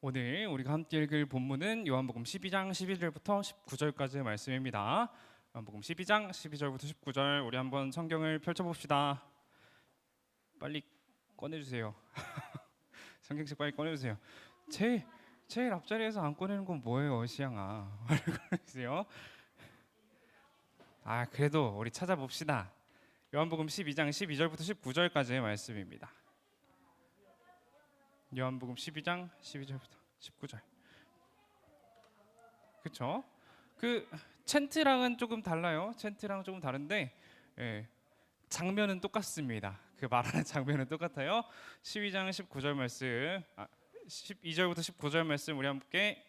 오늘 우리가 함께 읽을 본문은 요한복음 12장 11절부터 19절까지의 말씀입니다. 요한복음 12장 12절부터 19절 우리 한번 성경을 펼쳐봅시다. 빨리 꺼내주세요. 성경책 빨리 꺼내주세요. 제일 앞자리에서 안 꺼내는 건 뭐예요, 시양아? 빨리 꺼내주세요. 그래도 우리 찾아봅시다. 요한복음 12장 12절부터 19절까지의 말씀입니다. 요한복음 12장 12절부터 19절. 그렇죠? 그 챈트랑은 조금 달라요. 챈트랑 조금 다른데 장면은 똑같습니다. 그 말하는 장면은 똑같아요. 12장 19절 말씀, 12절부터 19절 말씀 우리 함께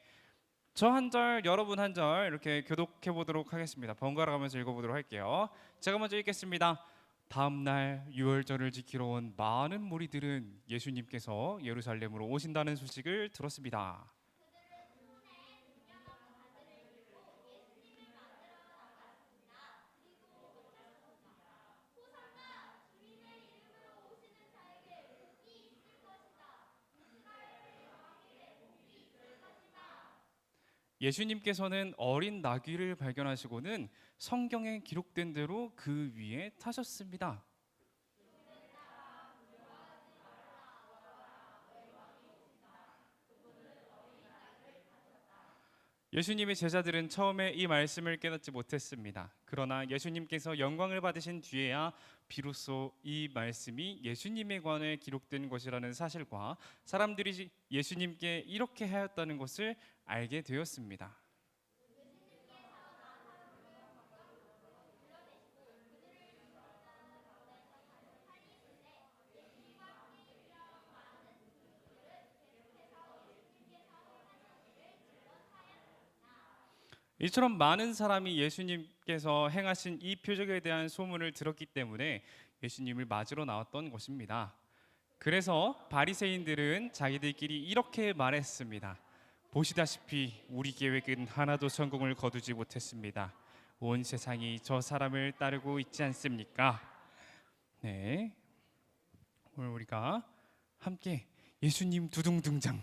저 한 절, 여러분 한 절 이렇게 교독해 보도록 하겠습니다. 번갈아 가면서 읽어보도록 할게요. 제가 먼저 읽겠습니다. 다음 날 유월절을 지키러 온 많은 무리들은 예수님께서 예루살렘으로 오신다는 소식을 들었습니다. 예수님께서는 어린 나귀를 발견하시고는 성경에 기록된 대로 그 위에 타셨습니다. 예수님의 제자들은 처음에 이 말씀을 깨닫지 못했습니다. 그러나 예수님께서 영광을 받으신 뒤에야 비로소 이 말씀이 예수님에 관해 기록된 것이라는 사실과 사람들이 예수님께 이렇게 하였다는 것을 알게 되었습니다. 이처럼 많은 사람이 예수님께서 행하신 이 표적에 대한 소문을 들었기 때문에 예수님을 맞으러 나왔던 것입니다. 그래서 바리새인들은 자기들끼리 이렇게 말했습니다. 보시다시피 우리 계획은 하나도 성공을 거두지 못했습니다. 온 세상이 저 사람을 따르고 있지 않습니까? 네, 오늘 우리가 함께 예수님 두둥등장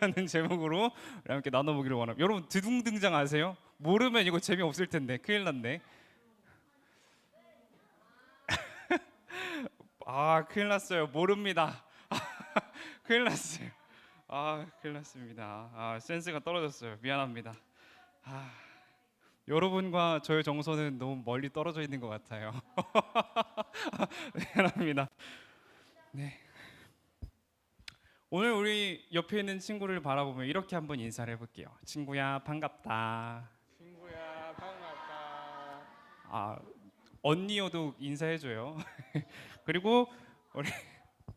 라는 제목으로 함께 나눠보기를 원합니다. 여러분 두둥등장 아세요? 모르면 이거 재미없을 텐데 큰일 났네. 큰일 났어요. 모릅니다. 큰일 났어요. 큰일 났습니다. 센스가 떨어졌어요. 미안합니다. 여러분과 저의 정서는 너무 멀리 떨어져 있는 것 같아요. 미안합니다. 네. 오늘 우리 옆에 있는 친구를 바라보며 이렇게 한번 인사를 해볼게요. 친구야 반갑다. 친구야 반갑다. 언니여도 인사해줘요. 그리고 우리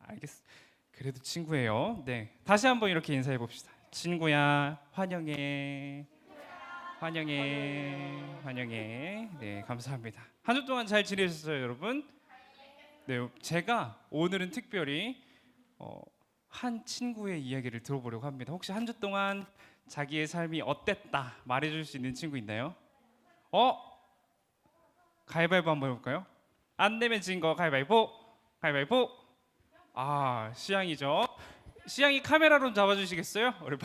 알겠어. 그래도 친구예요. 네, 다시 한번 이렇게 인사해 봅시다. 친구야 환영해. 환영해. 환영해. 네, 감사합니다. 한 주 동안 잘 지내셨어요, 여러분? 네, 제가 오늘은 특별히 한 친구의 이야기를 들어보려고 합니다. 혹시 한 주 동안 자기의 삶이 어땠다 말해줄 수 있는 친구 있나요? 가위바위보 한번 해볼까요? 안 내면 진 거 가위바위보. 가위바위보. 시양이죠. 시양이 카메라로 잡아주시겠어요? 우리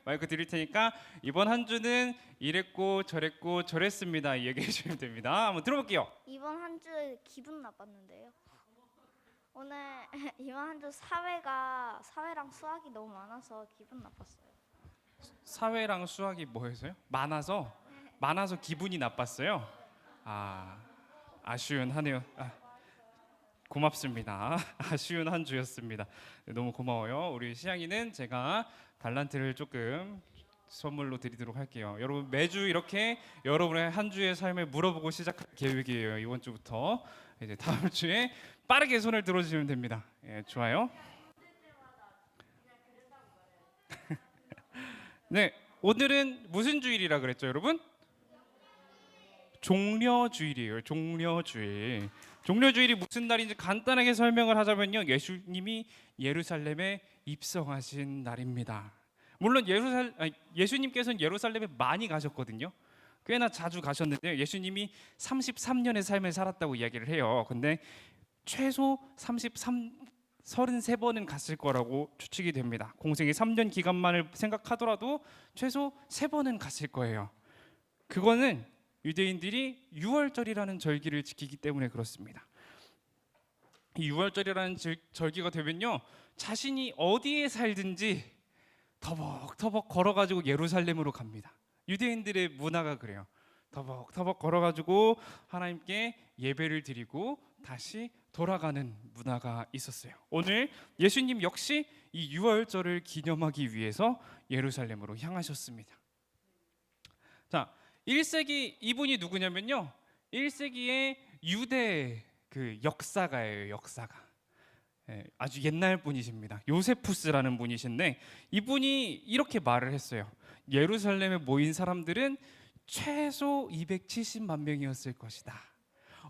마이크 드릴 테니까 이번 한 주는 이랬고 저랬고 저랬습니다 얘기해 주시면 됩니다. 한번 들어볼게요. 이번 한 주 기분 나빴는데요. 오늘 이번 한 주 사회랑 수학이 너무 많아서 기분 나빴어요. 사회랑 수학이 뭐였어요? 많아서 기분이 나빴어요. 아쉬운 하네요. 고맙습니다. 아쉬운 한 주였습니다. 네, 너무 고마워요. 우리 시양이는 제가 달란트를 조금 선물로 드리도록 할게요. 여러분 매주 이렇게 여러분의 한 주의 삶을 물어보고 시작할 계획이에요. 이번 주부터 이제 다음 주에 빠르게 손을 들어주시면 됩니다. 예, 좋아요. 네, 오늘은 무슨 주일이라 그랬죠, 여러분? 종려주일이에요. 종려주일. 종려주일이 무슨 날인지 간단하게 설명을 하자면요, 예수님이 예루살렘에 입성하신 날입니다. 물론 예수님께서는 예루살렘에 많이 가셨거든요. 꽤나 자주 가셨는데요. 예수님이 33년의 삶을 살았다고 이야기를 해요. 근데 최소 33번은 갔을 거라고 추측이 됩니다. 공생의 3년 기간만을 생각하더라도 최소 3번은 갔을 거예요. 그거는 유대인들이 유월절이라는 절기를 지키기 때문에 그렇습니다. 이 유월절이라는 절기가 되면요, 자신이 어디에 살든지 터벅터벅 걸어가지고 예루살렘으로 갑니다. 유대인들의 문화가 그래요. 터벅터벅 걸어가지고 하나님께 예배를 드리고 다시 돌아가는 문화가 있었어요. 오늘 예수님 역시 이 유월절을 기념하기 위해서 예루살렘으로 향하셨습니다. 자, 1세기 이분이 누구냐면요, 1세기의 유대 그 역사가예요. 역사가. 아주 옛날 분이십니다. 요세푸스라는 분이신데 이분이 이렇게 말을 했어요. 예루살렘에 모인 사람들은 최소 270만 명이었을 것이다.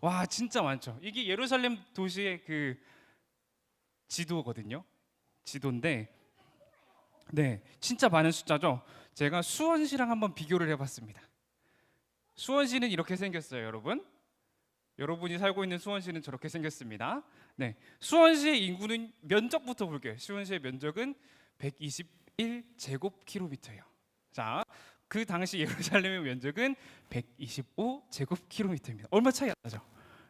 와, 진짜 많죠. 이게 예루살렘 도시의 그 지도거든요. 지도인데, 네, 진짜 많은 숫자죠. 제가 수원시랑 한번 비교를 해봤습니다. 수원시는 이렇게 생겼어요, 여러분. 여러분이 살고 있는 수원시는 저렇게 생겼습니다. 네, 수원시의 인구는 면적부터 볼게요. 수원시의 면적은 121제곱킬로미터예요. 자, 그 당시 예루살렘의 면적은 125제곱킬로미터입니다. 얼마 차이 안 나죠?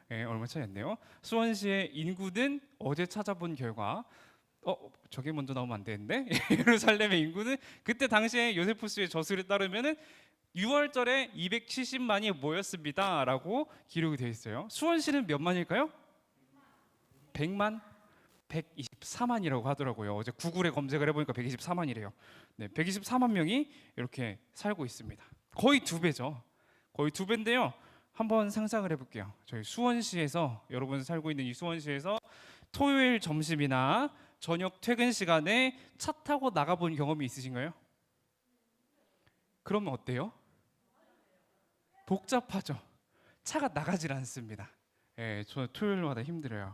네, 얼마 차이 안 나요. 수원시의 인구는 어제 찾아본 결과 저게 먼저 나오면 안 되는데 예루살렘의 인구는 그때 당시에 요세푸스의 저술에 따르면은 6월절에 270만이 모였습니다라고 기록이 되어 있어요. 수원시는 몇 만일까요? 100만? 124만이라고 하더라고요. 어제 구글에 검색을 해보니까 124만이래요. 네, 124만 명이 이렇게 살고 있습니다. 거의 2배죠. 거의 2배인데요. 한번 상상을 해볼게요. 저희 수원시에서, 여러분 살고 있는 이 수원시에서 토요일 점심이나 저녁 퇴근 시간에 차 타고 나가본 경험이 있으신가요? 그러면 어때요? 복잡하죠. 차가 나가질 않습니다. 예, 저 토요일마다 힘들어요.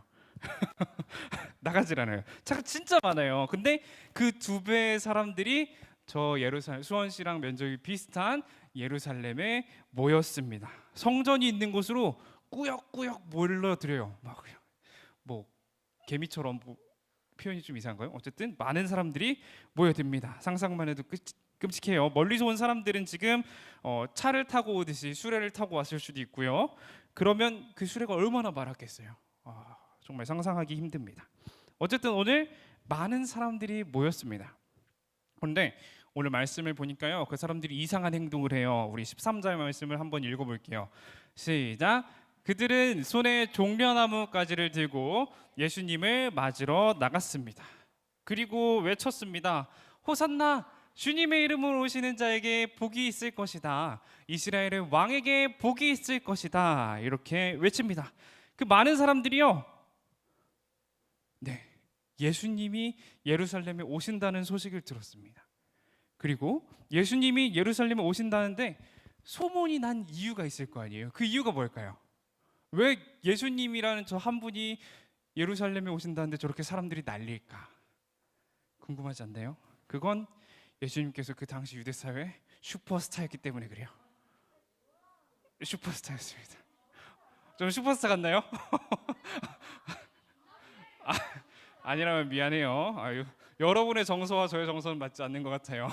나가질 않아요. 차가 진짜 많아요. 근데 그 2배의 사람들이 저 예루살렘, 수원시랑 면적이 비슷한 예루살렘에 모였습니다. 성전이 있는 곳으로 꾸역꾸역 몰려들어요. 막 그냥 뭐 개미처럼, 표현이 좀 이상한가요? 어쨌든 많은 사람들이 모여듭니다. 상상만 해도 끔찍해요. 멀리서 온 사람들은 지금 차를 타고 오듯이 수레를 타고 왔을 수도 있고요. 그러면 그 수레가 얼마나 많았겠어요. 정말 상상하기 힘듭니다. 어쨌든 오늘 많은 사람들이 모였습니다. 그런데 오늘 말씀을 보니까요, 그 사람들이 이상한 행동을 해요. 우리 13절 말씀을 한번 읽어볼게요. 시작. 그들은 손에 종려나무 가지를 들고 예수님을 맞으러 나갔습니다. 그리고 외쳤습니다. 호산나, 주님의 이름으로 오시는 자에게 복이 있을 것이다. 이스라엘의 왕에게 복이 있을 것이다. 이렇게 외칩니다. 그 많은 사람들이요, 네, 예수님이 예루살렘에 오신다는 소식을 들었습니다. 그리고 예수님이 예루살렘에 오신다는데 소문이 난 이유가 있을 거 아니에요. 그 이유가 뭘까요? 왜 예수님이라는 저 한 분이 예루살렘에 오신다는데 저렇게 사람들이 난리일까? 궁금하지 않나요? 그건 예수님께서 그 당시 유대 사회의 슈퍼스타였기 때문에 그래요. 슈퍼스타였습니다. 좀 슈퍼스타 같나요? 아니라면 미안해요. 여러분의 정서와 저의 정서는 맞지 않는 것 같아요.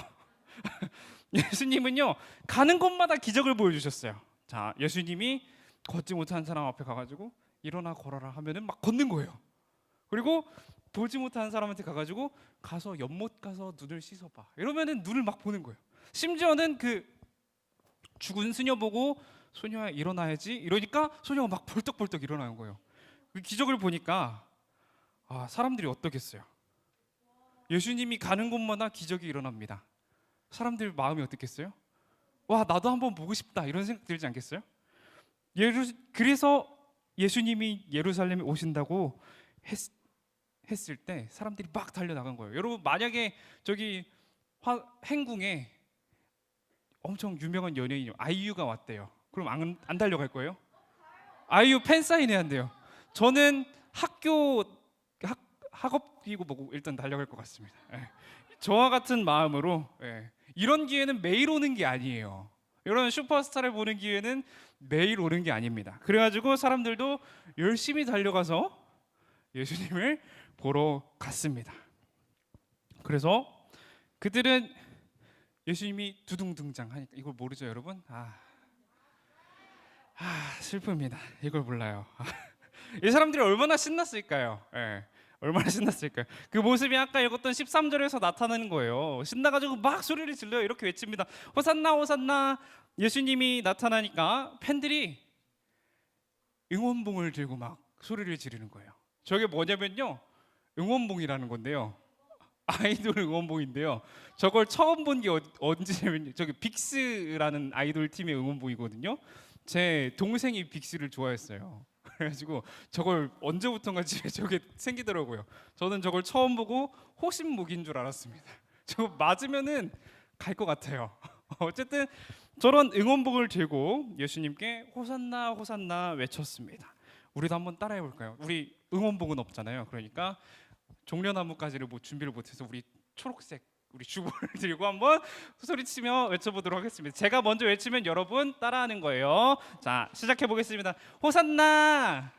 예수님은요, 가는 곳마다 기적을 보여주셨어요. 자, 예수님이 걷지 못한 사람 앞에 가가지고 일어나 걸어라 하면은 막 걷는 거예요. 그리고 보지 못한 사람한테 가가지고 가서 연못 가서 눈을 씻어봐 이러면은 눈을 막 보는 거예요. 심지어는 그 죽은 수녀 보고 소녀야 일어나야지 이러니까 소녀가 막 벌떡벌떡 일어나는 거예요. 그 기적을 보니까 사람들이 어떻겠어요? 예수님이 가는 곳마다 기적이 일어납니다. 사람들 마음이 어떻겠어요? 와, 나도 한번 보고 싶다 이런 생각 들지 않겠어요? 그래서 예수님이 예루살렘에 오신다고 했을 때 사람들이 막 달려나간 거예요. 여러분, 만약에 저기 행궁에 엄청 유명한 연예인 아이유가 왔대요. 그럼 안 달려갈 거예요? 아이유 팬사인 해야 한대요. 저는 학업이고 뭐고 일단 달려갈 것 같습니다. 저와 같은 마음으로 이런 기회는 매일 오는 게 아니에요. 이런 슈퍼스타를 보는 기회는 매일 오는 게 아닙니다. 그래가지고 사람들도 열심히 달려가서 예수님을 보러 갔습니다. 그래서 그들은 예수님이 두둥 등장하니까 이걸 모르죠, 여러분? 슬픕니다. 이걸 몰라요. 이 사람들이 얼마나 신났을까요? 예. 얼마나 신났을까요? 그 모습이 아까 읽었던 13절에서 나타나는 거예요. 신나가지고 막 소리를 질러요. 이렇게 외칩니다. 호산나 호산나. 예수님이 나타나니까 팬들이 응원봉을 들고 막 소리를 지르는 거예요. 저게 뭐냐면요, 응원봉이라는 건데요, 아이돌 응원봉인데요. 저걸 처음 본 게 언제냐면 저기 빅스라는 아이돌 팀의 응원봉이거든요. 제 동생이 빅스를 좋아했어요. 그래가지고 저걸 언제부턴가 집에 저게 생기더라고요. 저는 저걸 처음 보고 호신무기인 줄 알았습니다. 저거 맞으면은 갈 것 같아요. 어쨌든 저런 응원봉을 들고 예수님께 호산나 호산나 외쳤습니다. 우리도 한번 따라해 볼까요? 우리 응원봉은 없잖아요. 그러니까 종려나무까지를 뭐 준비를 못해서 우리 초록색 우리 주보를 들고 한번 소리치며 외쳐보도록 하겠습니다. 제가 먼저 외치면 여러분 따라하는 거예요. 자, 시작해 보겠습니다. 호산나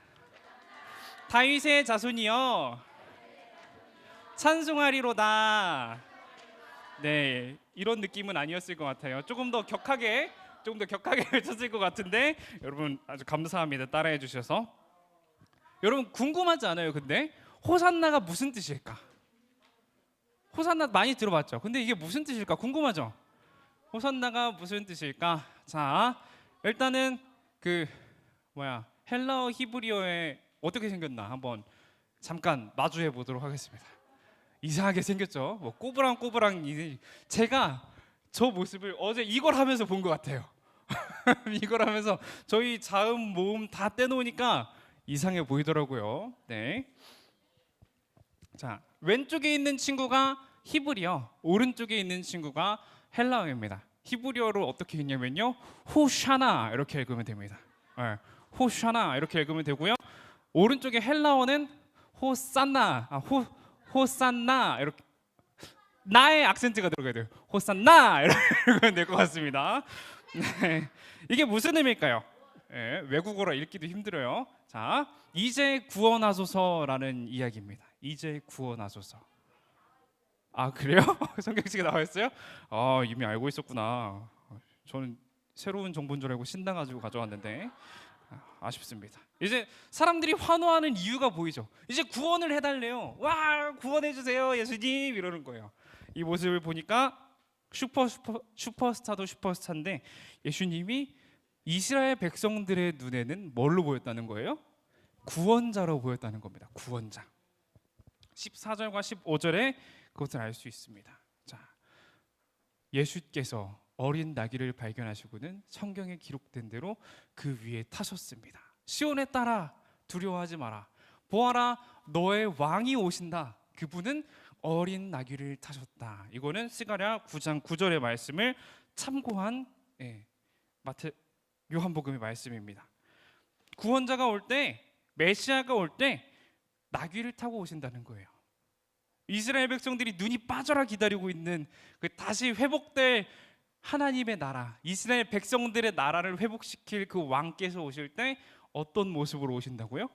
다윗의 자손이여 찬송하리로다. 네, 이런 느낌은 아니었을 것 같아요. 조금 더 격하게 외쳤을 것 같은데 여러분 아주 감사합니다. 따라해 주셔서. 여러분 궁금하지 않아요? 근데 호산나가 무슨 뜻일까? 호산나 많이 들어봤죠? 근데 이게 무슨 뜻일까? 궁금하죠? 호산나가 무슨 뜻일까? 자, 일단은 헬라어 히브리어에 어떻게 생겼나 한번 잠깐 마주해 보도록 하겠습니다. 이상하게 생겼죠? 뭐 꼬부랑 제가 저 모습을 어제 이걸 하면서 본 것 같아요. 이걸 하면서 저희 자음 모음 다 떼놓으니까 이상해 보이더라고요. 네. 자, 왼쪽에 있는 친구가 히브리어, 오른쪽에 있는 친구가 헬라어입니다. 히브리어로 어떻게 읽냐면요, 호샤나 이렇게 읽으면 됩니다. 네, 호샤나 이렇게 읽으면 되고요. 오른쪽에 헬라어는 호산나, 호산나 이렇게 나의 악센트가 들어가야 돼요. 호산나 이렇게 읽으면 될 것 같습니다. 네, 이게 무슨 의미일까요? 네, 외국어로 읽기도 힘들어요. 자, 이제 구원하소서라는 이야기입니다. 이제 구원하소서. 아, 그래요? 성경책에 나와 있어요? 아, 이미 알고 있었구나. 저는 새로운 정보인 줄 알고 신나가지고 가져왔는데 아쉽습니다. 이제 사람들이 환호하는 이유가 보이죠? 이제 구원을 해달래요. 와, 구원해주세요 예수님 이러는 거예요. 이 모습을 보니까 슈퍼스타도 슈퍼스타인데 예수님이 이스라엘 백성들의 눈에는 뭘로 보였다는 거예요? 구원자로 보였다는 겁니다. 구원자. 14절과 15절에 그것을 알 수 있습니다. 자, 예수께서 어린 나귀를 발견하시고는 성경에 기록된 대로 그 위에 타셨습니다. 시온에 따라 두려워하지 마라. 보아라, 너의 왕이 오신다. 그분은 어린 나귀를 타셨다. 이거는 스가랴 9장 9절의 말씀을 참고한 요한복음의 말씀입니다. 구원자가 올 때, 메시아가 올 때 나귀를 타고 오신다는 거예요. 이스라엘 백성들이 눈이 빠져라 기다리고 있는 그 다시 회복될 하나님의 나라, 이스라엘 백성들의 나라를 회복시킬 그 왕께서 오실 때 어떤 모습으로 오신다고요?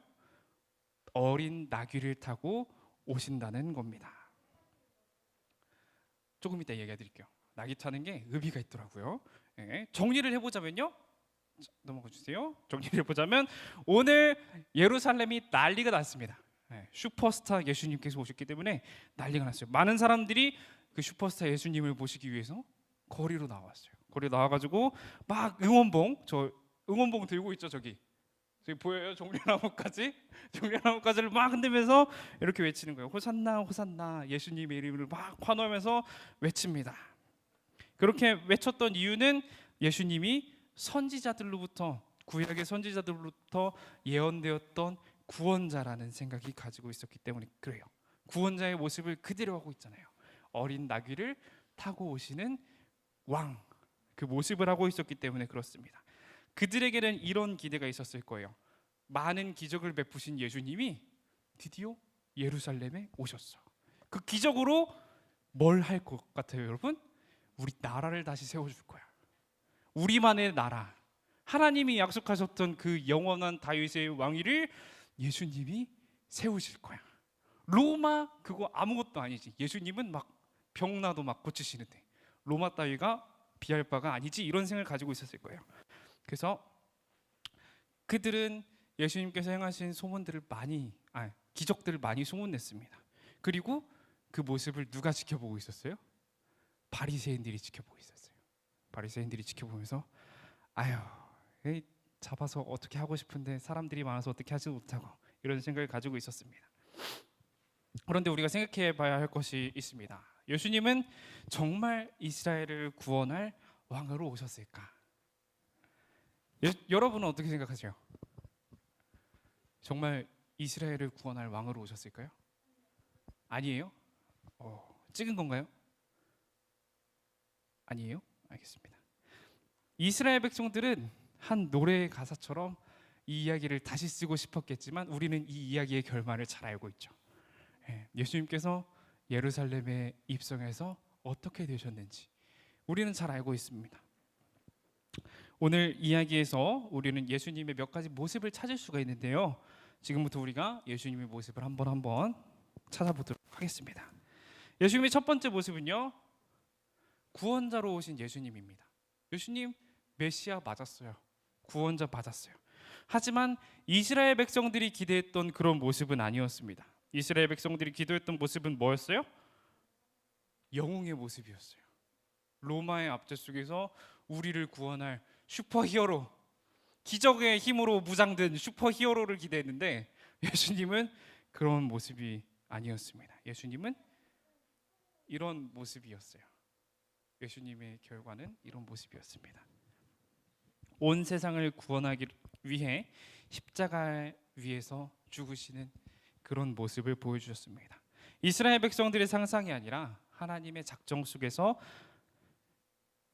어린 나귀를 타고 오신다는 겁니다. 조금 이따 얘기해 드릴게요. 나귀 타는 게 의미가 있더라고요. 정리를 해보자면요, 넘어가 주세요. 정리를 해보자면 오늘 예루살렘이 난리가 났습니다. 슈퍼스타 예수님께서 오셨기 때문에 난리가 났어요. 많은 사람들이 그 슈퍼스타 예수님을 보시기 위해서 거리로 나왔어요. 거리 나와가지고 막 응원봉 들고 있죠. 저기 보여요? 종려나무까지를 막 흔들면서 이렇게 외치는 거예요. 호산나 호산나, 예수님의 이름을 막 환호하면서 외칩니다. 그렇게 외쳤던 이유는 예수님이 선지자들로부터, 구약의 선지자들로부터 예언되었던 구원자라는 생각이 가지고 있었기 때문에 그래요. 구원자의 모습을 그대로 하고 있잖아요. 어린 나귀를 타고 오시는 왕, 그 모습을 하고 있었기 때문에 그렇습니다. 그들에게는 이런 기대가 있었을 거예요. 많은 기적을 베푸신 예수님이 드디어 예루살렘에 오셨어. 그 기적으로 뭘 할 것 같아요, 여러분? 우리 나라를 다시 세워줄 거야. 우리만의 나라, 하나님이 약속하셨던 그 영원한 다윗의 왕위를 예수님이 세우실 거야. 로마 그거 아무것도 아니지. 예수님은 막 병나도 막 고치시는데 로마 따위가 비할 바가 아니지, 이런 생각을 가지고 있었을 거예요. 그래서 그들은 예수님께서 행하신 기적들을 많이 소문냈습니다. 그리고 그 모습을 누가 지켜보고 있었어요? 바리새인들이 지켜보고 있었어요. 바리새인들이 지켜보면서 아유, 에이, 잡아서 어떻게 하고 싶은데 사람들이 많아서 어떻게 하지 못하고, 이런 생각을 가지고 있었습니다. 그런데 우리가 생각해 봐야 할 것이 있습니다. 예수님은 정말 이스라엘을 구원할 왕으로 오셨을까? 여러분은 어떻게 생각하세요? 정말 이스라엘을 구원할 왕으로 오셨을까요? 아니에요? 찍은 건가요? 아니에요? 알겠습니다. 이스라엘 백성들은 한 노래의 가사처럼 이 이야기를 다시 쓰고 싶었겠지만 우리는 이 이야기의 결말을 잘 알고 있죠. 예수님께서 예루살렘에 입성해서 어떻게 되셨는지 우리는 잘 알고 있습니다. 오늘 이야기에서 우리는 예수님의 몇 가지 모습을 찾을 수가 있는데요. 지금부터 우리가 예수님의 모습을 한번 찾아보도록 하겠습니다. 예수님의 첫 번째 모습은요, 구원자로 오신 예수님입니다. 예수님 메시아 맞았어요. 구원자 맞았어요. 하지만 이스라엘 백성들이 기대했던 그런 모습은 아니었습니다. 이스라엘 백성들이 기도했던 모습은 뭐였어요? 영웅의 모습이었어요. 로마의 압제 속에서 우리를 구원할 슈퍼히어로, 기적의 힘으로 무장된 슈퍼히어로를 기대했는데 예수님은 그런 모습이 아니었습니다. 예수님은 이런 모습이었어요. 예수님의 결과는 이런 모습이었습니다. 온 세상을 구원하기 위해 십자가 위에서 죽으시는 그런 모습을 보여주셨습니다. 이스라엘 백성들의 상상이 아니라 하나님의 작정 속에서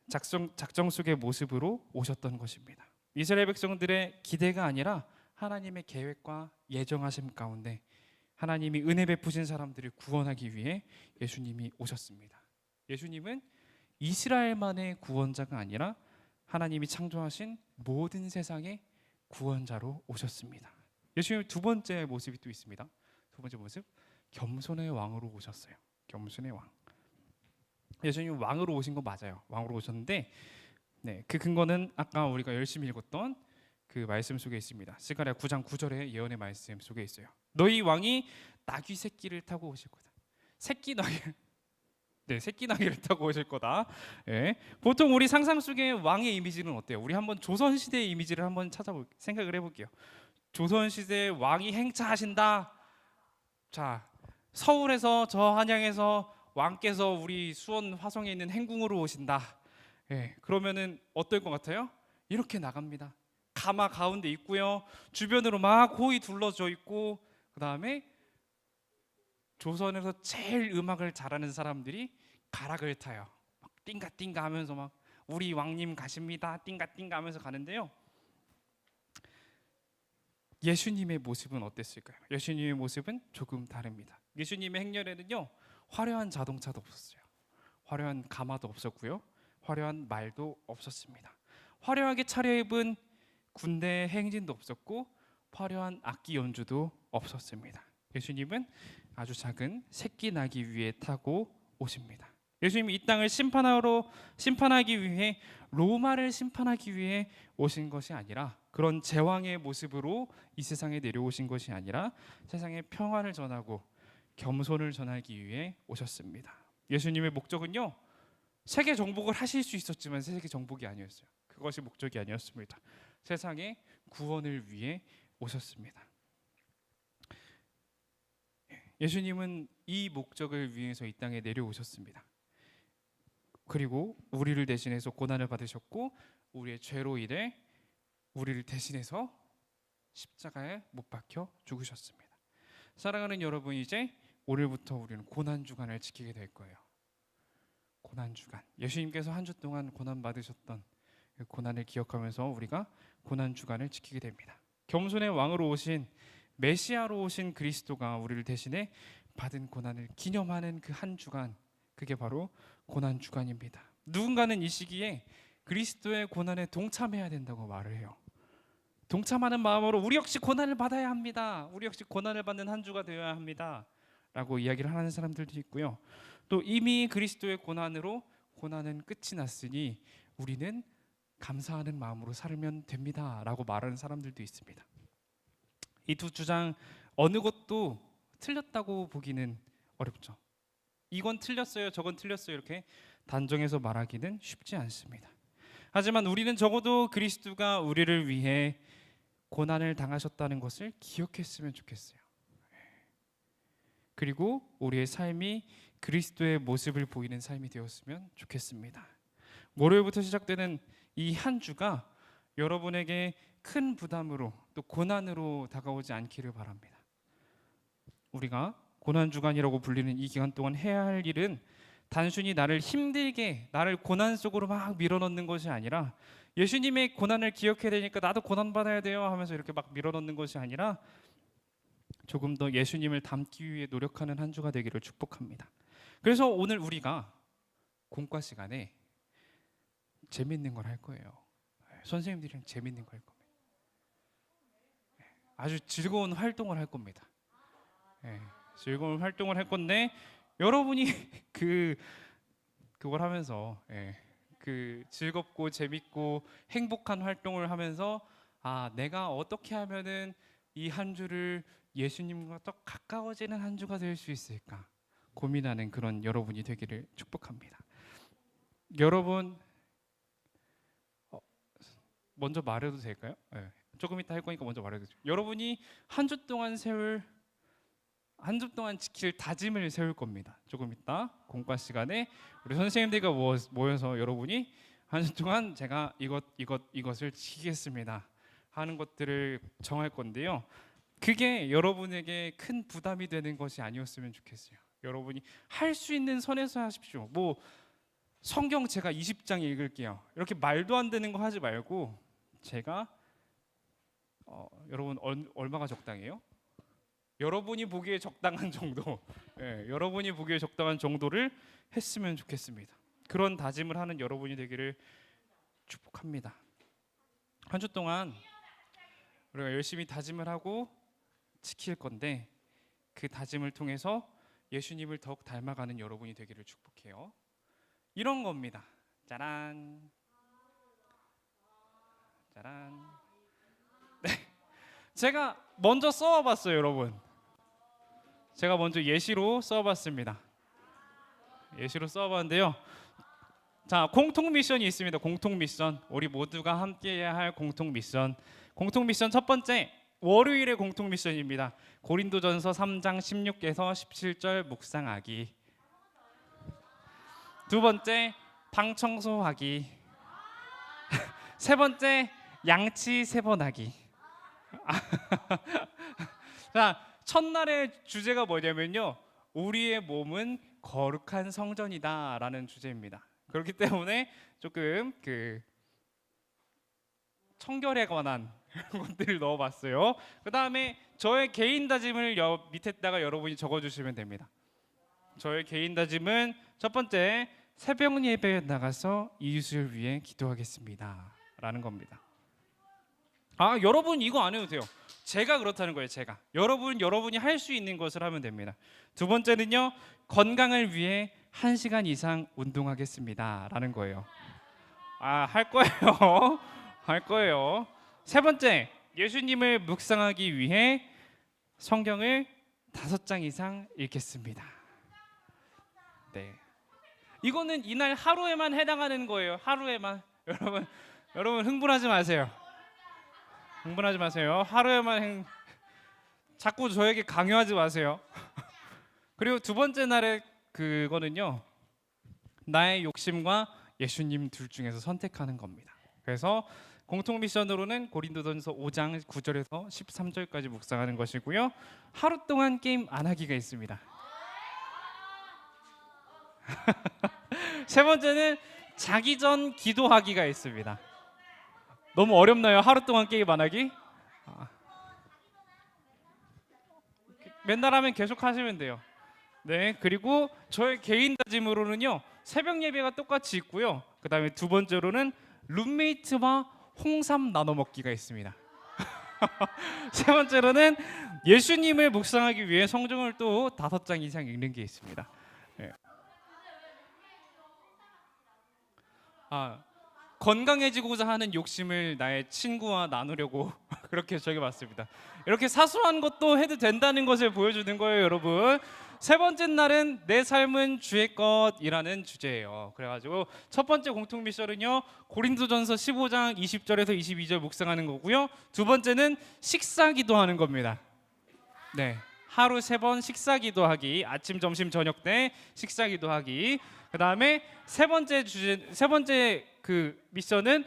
작정 속의 모습으로 오셨던 것입니다. 이스라엘 백성들의 기대가 아니라 하나님의 계획과 예정하심 가운데 하나님이 은혜 베푸신 사람들을 구원하기 위해 예수님이 오셨습니다. 예수님은 이스라엘만의 구원자가 아니라 하나님이 창조하신 모든 세상의 구원자로 오셨습니다. 예수님 두 번째 모습이 또 있습니다. 두 번째 모습, 겸손의 왕으로 오셨어요. 겸손의 왕. 예수님 왕으로 오신 거 맞아요. 왕으로 오셨는데 그 근거는 아까 우리가 열심히 읽었던 그 말씀 속에 있습니다. 스가랴 9장 9절의 예언의 말씀 속에 있어요. 너희 왕이 나귀 새끼를 타고 오실 거다. 새끼 나귀를 타고 오실 거다. 보통 우리 상상 속의 왕의 이미지는 어때요? 우리 한번 조선 시대의 이미지를 한번 생각을 해볼게요. 조선 시대 왕이 행차하신다. 자, 서울에서 저 한양에서 왕께서 우리 수원 화성에 있는 행궁으로 오신다. 그러면은 어떨 것 같아요? 이렇게 나갑니다. 가마 가운데 있고요. 주변으로 막 호위 둘러져 있고, 그 다음에 조선에서 제일 음악을 잘하는 사람들이 가락을 타요. 막 띵가띵가 하면서 막 우리 왕님 가십니다. 띵가띵가 하면서 가는데요. 예수님의 모습은 어땠을까요? 예수님의 모습은 조금 다릅니다. 예수님의 행렬에는요, 화려한 자동차도 없었어요. 화려한 가마도 없었고요. 화려한 말도 없었습니다. 화려하게 차려입은 군대 행진도 없었고 화려한 악기 연주도 없었습니다. 예수님은 아주 작은 새끼 나귀 위에 타고 오십니다. 예수님이 이 땅을 심판하기 위해, 로마를 심판하기 위해 오신 것이 아니라, 그런 제왕의 모습으로 이 세상에 내려오신 것이 아니라 세상에 평안을 전하고 겸손을 전하기 위해 오셨습니다. 예수님의 목적은요, 세계 정복을 하실 수 있었지만 세계 정복이 아니었어요. 그것이 목적이 아니었습니다. 세상의 구원을 위해 오셨습니다. 예수님은 이 목적을 위해서 이 땅에 내려오셨습니다. 그리고 우리를 대신해서 고난을 받으셨고 우리의 죄로 인해 우리를 대신해서 십자가에 못 박혀 죽으셨습니다. 사랑하는 여러분, 이제 오늘부터 우리는 고난 주간을 지키게 될 거예요. 고난 주간. 예수님께서 한 주 동안 고난 받으셨던 그 고난을 기억하면서 우리가 고난 주간을 지키게 됩니다. 겸손의 왕으로 오신, 메시아로 오신 그리스도가 우리를 대신해 받은 고난을 기념하는 그 한 주간, 그게 바로 고난 주간입니다. 누군가는 이 시기에 그리스도의 고난에 동참해야 된다고 말을 해요. 동참하는 마음으로 우리 역시 고난을 받아야 합니다. 우리 역시 고난을 받는 한 주가 되어야 합니다. 라고 이야기를 하는 사람들도 있고요. 또 이미 그리스도의 고난으로 고난은 끝이 났으니 우리는 감사하는 마음으로 살면 됩니다 라고 말하는 사람들도 있습니다. 이 두 주장 어느 것도 틀렸다고 보기는 어렵죠. 이건 틀렸어요, 저건 틀렸어요 이렇게 단정해서 말하기는 쉽지 않습니다. 하지만 우리는 적어도 그리스도가 우리를 위해 고난을 당하셨다는 것을 기억했으면 좋겠어요. 그리고 우리의 삶이 그리스도의 모습을 보이는 삶이 되었으면 좋겠습니다. 월요일부터 시작되는 이 한 주가 여러분에게 큰 부담으로 또 고난으로 다가오지 않기를 바랍니다. 우리가 고난 주간이라고 불리는 이 기간 동안 해야 할 일은 단순히 나를 힘들게 나를 고난 속으로 막 밀어넣는 것이 아니라 예수님의 고난을 기억해야 되니까 나도 고난 받아야 돼요 하면서 이렇게 막 밀어넣는 것이 아니라 조금 더 예수님을 닮기 위해 노력하는 한 주가 되기를 축복합니다. 그래서 오늘 우리가 공과 시간에 재밌는 걸 할 거예요. 선생님들이랑 재밌는 걸 할 겁니다. 아주 즐거운 활동을 할 겁니다. 즐거운 활동을 할 건데 여러분이 그걸 하면서 그 즐겁고 재밌고 행복한 활동을 하면서 내가 어떻게 하면은 이 한 주를 예수님과 더 가까워지는 한 주가 될 수 있을까 고민하는 그런 여러분이 되기를 축복합니다. 여러분 먼저 말해도 될까요? 조금 이따 할 거니까 먼저 말해도 돼요. 여러분이 한 주 동안 지킬 다짐을 세울 겁니다. 조금 이따 공과 시간에 우리 선생님들과 모여서 여러분이 한 주 동안 제가 이것을 지키겠습니다 하는 것들을 정할 건데요. 그게 여러분에게 큰 부담이 되는 것이 아니었으면 좋겠어요. 여러분이 할 수 있는 선에서 하십시오. 뭐 성경 제가 20장 읽을게요. 이렇게 말도 안 되는 거 하지 말고 제가 여러분 얼마가 적당해요? 여러분이 보기에 적당한 정도, 여러분이 보기에 적당한 정도를 했으면 좋겠습니다. 그런 다짐을 하는 여러분이 되기를 축복합니다. 한 주 동안 우리가 열심히 다짐을 하고 지킬 건데 그 다짐을 통해서 예수님을 더욱 닮아가는 여러분이 되기를 축복해요. 이런 겁니다. 짜란, 짜란. 네, 제가 먼저 써와봤어요, 여러분. 제가 먼저 예시로 써봤습니다. 예시로 써봤는데요. 자, 공통 미션이 있습니다. 공통 미션. 우리 모두가 함께해야 할 공통 미션. 공통 미션 첫 번째, 월요일의 공통 미션입니다. 고린도전서 3장 16에서 17절 묵상하기. 두 번째, 방 청소하기. 세 번째, 양치 3번 하기. 자, 첫날의 주제가 뭐냐면요, 우리의 몸은 거룩한 성전이다라는 주제입니다. 그렇기 때문에 조금 청결에 관한 것들을 넣어봤어요. 그 다음에 저의 개인 다짐을 밑에다가 여러분이 적어주시면 됩니다. 저의 개인 다짐은 첫 번째, 새벽 예배에 나가서 이웃을 위해 기도하겠습니다 라는 겁니다. 여러분 이거 안 해도 돼요. 제가 그렇다는 거예요. 제가 여러분이 할 수 있는 것을 하면 됩니다. 두 번째는요, 건강을 위해 1시간 이상 운동하겠습니다 라는 거예요. 할 거예요. 할 거예요. 세 번째, 예수님을 묵상하기 위해 성경을 5장 이상 읽겠습니다. 네, 이거는 이날 하루에만 해당하는 거예요. 하루에만. 여러분 흥분하지 마세요. 흥분하지 마세요. 하루에만 자꾸 저에게 강요하지 마세요. 그리고 두 번째 날에 그거는요, 나의 욕심과 예수님 둘 중에서 선택하는 겁니다. 그래서 공통 미션으로는 고린도전서 5장 9절에서 13절까지 묵상하는 것이고요. 하루 동안 게임 안 하기가 있습니다. 세 번째는 자기 전 기도하기가 있습니다. 너무 어렵나요? 하루 동안 게임 안 하기? 맨날 하면 계속 하시면 돼요. 네, 그리고 저의 개인 다짐으로는요, 새벽 예배가 똑같이 있고요. 그 다음에 두 번째로는 룸메이트와 홍삼 나눠 먹기가 있습니다. 세 번째로는 예수님을 묵상하기 위해 성경을 또 5장 이상 읽는 게 있습니다. 예. 건강해지고자 하는 욕심을 나의 친구와 나누려고 그렇게 적어봤습니다. 이렇게 사소한 것도 해도 된다는 것을 보여주는 거예요, 여러분. 세 번째 날은 내 삶은 주의 것이라는 주제예요. 그래가지고 첫 번째 공통 미션은요, 고린도전서 15장 20절에서 22절 묵상하는 거고요. 두 번째는 식사 기도하는 겁니다. 네, 하루 3번 식사 기도하기, 아침, 점심, 저녁 때 식사 기도하기. 그 다음에 세 번째 그 미션은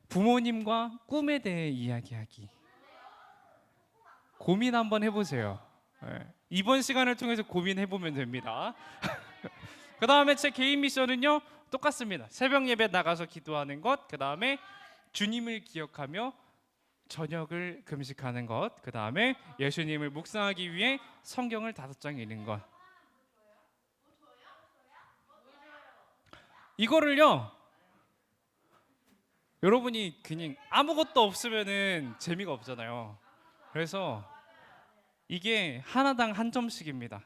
부모님과 꿈에 대해 이야기하기. 고민 한번 해보세요. 네. 이번 시간을 통해서 고민해보면 됩니다. 그 다음에 제 개인 미션은요, 똑같습니다. 새벽 예배 나가서 기도하는 것, 그 다음에 주님을 기억하며 저녁을 금식하는 것, 그 다음에 예수님을 묵상하기 위해 성경을 5장 읽는 것. 이거를요, 여러분이 그냥 아무것도 없으면은 재미가 없잖아요. 그래서 이게 하나당 한 점씩입니다.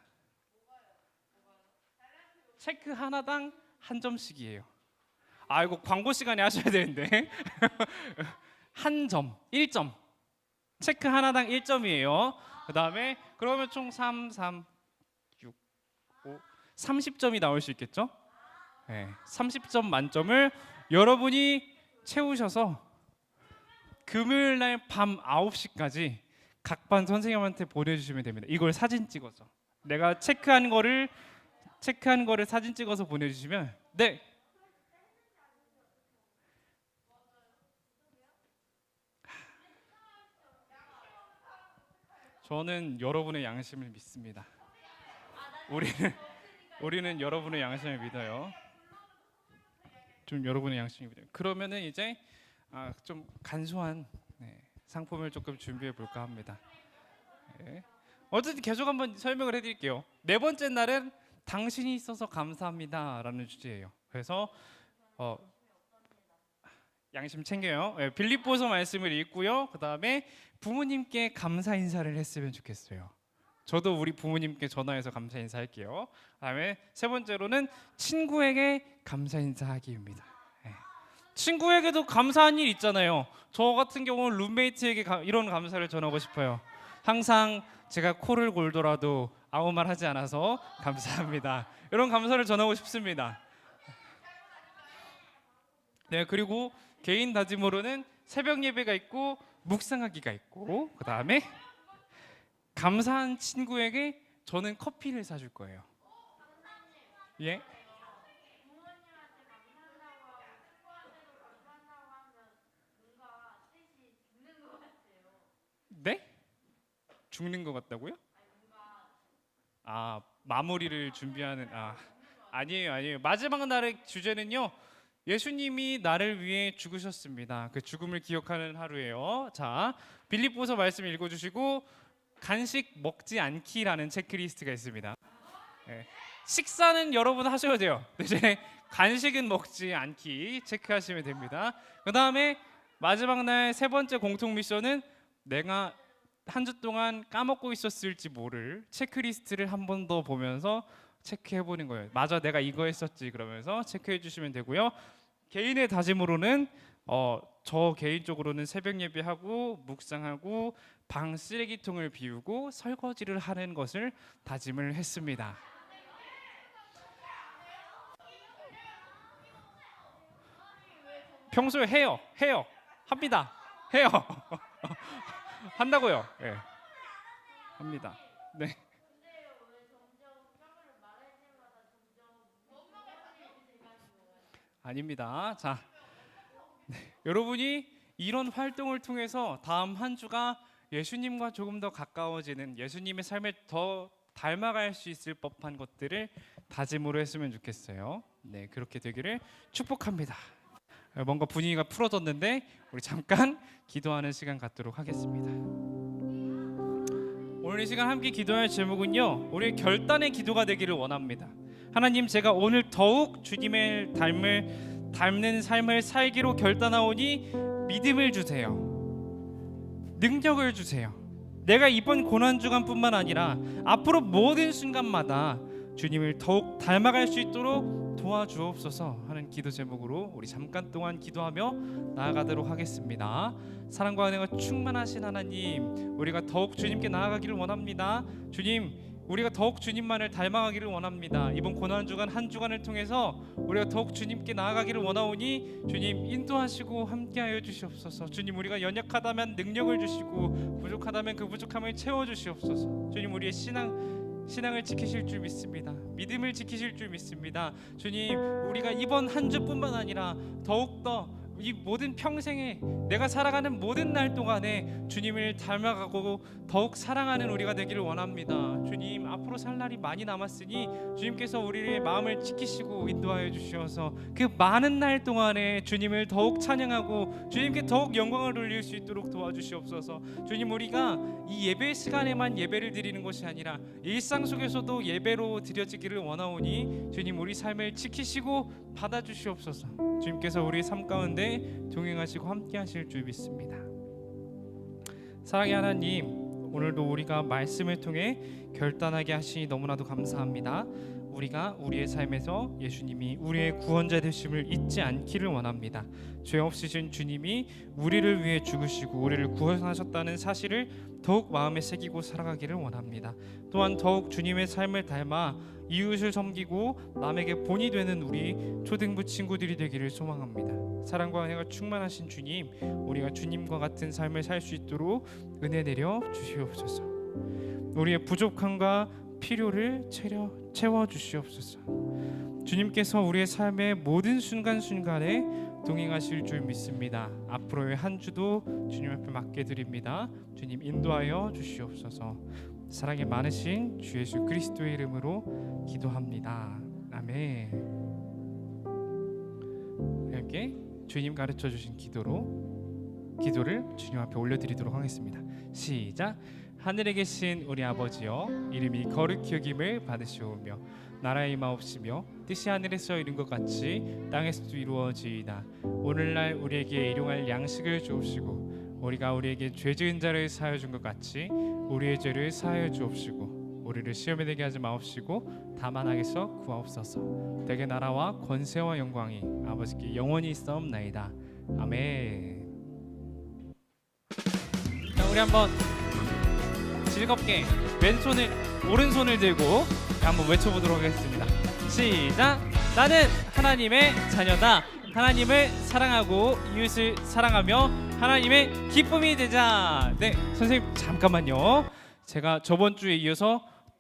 체크 하나당 한 점씩이에요. 이거 광고 시간에 하셔야 되는데. 한 점, 1점. 체크 하나당 1점이에요. 그 다음에 그러면 총 3, 6, 5, 30점이 나올 수 있겠죠? 네, 30점 만점을 여러분이 채우셔서 금요일 날 밤 9시까지 각 반 선생님한테 보내주시면 됩니다. 이걸 사진 찍어서 내가 체크한 거를 사진 찍어서 보내주시면, 네, 저는 여러분의 양심을 믿습니다. 우리는 여러분의 양심을 믿어요. 좀 여러분의 양심을 믿어요. 그러면은 이제 좀 간소한 상품을 조금 준비해 볼까 합니다. 네. 어쨌든 계속 한번 설명을 해드릴게요. 네 번째 날은 당신이 있어서 감사합니다라는 주제예요. 그래서 양심 챙겨요. 네, 빌립보서 말씀을 읽고요. 그 다음에 부모님께 감사 인사를 했으면 좋겠어요. 저도 우리 부모님께 전화해서 감사 인사할게요. 그다음에 세 번째로는 친구에게 감사 인사하기입니다. 네. 친구에게도 감사한 일 있잖아요. 저 같은 경우는 룸메이트에게 이런 감사를 전하고 싶어요. 항상 제가 코를 골더라도 아무 말 하지 않아서 감사합니다. 이런 감사를 전하고 싶습니다. 네, 그리고 개인 다짐으로는 새벽 예배가 있고 묵상하기가 있고, 그 다음에 감사한 친구에게 저는 커피를 사줄 거예요. 예? 네? 죽는 것 같다고요? 마무리를 준비하는 아니에요. 마지막 날의 주제는요, 예수님이 나를 위해 죽으셨습니다. 그 죽음을 기억하는 하루예요. 자, 빌립보서 말씀 읽어주시고, 간식 먹지 않기라는 체크리스트가 있습니다. 네. 식사는 여러분 하셔야 돼요. 대신에 간식은 먹지 않기 체크하시면 됩니다. 그 다음에 마지막 날 세 번째 공통 미션은 내가 한 주 동안 까먹고 있었을지 모를 체크리스트를 한 번 더 보면서 체크해 보는 거예요. 맞아, 내가 이거 했었지, 그러면서 체크해 주시면 되고요. 개인의 다짐으로는 저 개인적으로는 새벽 예배하고 묵상하고 방 쓰레기통을 비우고 설거지를 하는 것을 다짐을 했습니다. 평소에 해요. 합니다. 해요. 한다고요. 네. 합니다. 네. 아닙니다. 자, 여러분이 이런 활동을 통해서 다음 한 주가 예수님과 조금 더 가까워지는, 예수님의 삶을 더 닮아갈 수 있을 법한 것들을 다짐으로 했으면 좋겠어요. 네, 그렇게 되기를 축복합니다. 뭔가 분위기가 풀어졌는데 우리 잠깐 기도하는 시간 갖도록 하겠습니다. 오늘 이 시간 함께 기도할 제목은요, 우리의 결단의 기도가 되기를 원합니다. 하나님, 제가 오늘 더욱 주님을 닮는 삶을 살기로 결단하오니 믿음을 주세요. 능력을 주세요. 내가 이번 고난 주간뿐만 아니라 앞으로 모든 순간마다 주님을 더욱 닮아갈 수 있도록 도와주옵소서 하는 기도 제목으로 우리 잠깐 동안 기도하며 나아가도록 하겠습니다. 사랑과 은혜가 충만하신 하나님, 우리가 더욱 주님께 나아가기를 원합니다. 주님, 우리가 더욱 주님만을 닮아가기를 원합니다. 이번 고난 주간 한 주간을 통해서 우리가 더욱 주님께 나아가기를 원하오니 주님 인도하시고 함께하여 주시옵소서. 주님, 우리가 연약하다면 능력을 주시고 부족하다면 그 부족함을 채워 주시옵소서. 주님, 우리의 신앙을 지키실 줄 믿습니다. 믿음을 지키실 줄 믿습니다. 주님, 우리가 이번 한 주뿐만 아니라 더욱더 이 모든 평생에 내가 살아가는 모든 날 동안에 주님을 닮아가고 더욱 사랑하는 우리가 되기를 원합니다. 주님, 앞으로 살 날이 많이 남았으니 주님께서 우리의 마음을 지키시고 인도하여 주시어서 그 많은 날 동안에 주님을 더욱 찬양하고 주님께 더욱 영광을 돌릴 수 있도록 도와주시옵소서. 주님, 우리가 이 예배 시간에만 예배를 드리는 것이 아니라 일상 속에서도 예배로 드려지기를 원하오니 주님, 우리 삶을 지키시고 받아주시옵소서. 주님께서 우리의 삶 가운데 동행하시고 함께 하실 줄 믿습니다. 사랑의 하나님, 오늘도 우리가 말씀을 통해 결단하게 하시니 너무나도 감사합니다. 우리가 우리의 삶에서 예수님이 우리의 구원자 되심을 잊지 않기를 원합니다. 죄 없으신 주님이 우리를 위해 죽으시고 우리를 구원하셨다는 사실을 더욱 마음에 새기고 살아가기를 원합니다. 또한 더욱 주님의 삶을 닮아 이웃을 섬기고 남에게 본이 되는 우리 초등부 친구들이 되기를 소망합니다. 사랑과 은혜가 충만하신 주님, 우리가 주님과 같은 삶을 살 수 있도록 은혜 내려 주시옵소서. 우리의 부족함과 필요를 채워 주시옵소서. 주님께서 우리의 삶의 모든 순간순간에 동행하실 줄 믿습니다. 앞으로의 한 주도 주님 앞에 맡겨 드립니다. 주님 인도하여 주시옵소서. 사랑이 많으신 주 예수 그리스도의 이름으로 기도합니다. 아멘. 함께 주님 가르쳐 주신 기도를 주님 앞에 올려드리도록 하겠습니다. 시작. 하늘에 계신 우리 아버지여, 이름이 거룩히 여김을 받으시오며 나라의 임하옵시며 뜻이 하늘에서 이룬 것 같이 땅에서도 이루어지이다. 오늘날 우리에게 일용할 양식을 주옵시고 우리가 우리에게 죄 지은 자를 사하여 준 것 같이 우리의 죄를 사하여 주옵시고 우리를 시험에 들게 하지 마옵시고 다만 악에서 구하옵소서. 대개 나라와 권세와 영광이 아버지께 영원히 있사옵나이다. 아멘. 자, 우리 한번 즐겁게 왼손을 오른손을 들고 한번 외쳐보도록 하겠습니다. 시작. 나는 하나님의 자녀다. 하나님을 사랑하고 이웃을 사랑하며 하나님의 기쁨이 되자. 네, 선생님 잠깐만요. 제가 저번 주에 이어서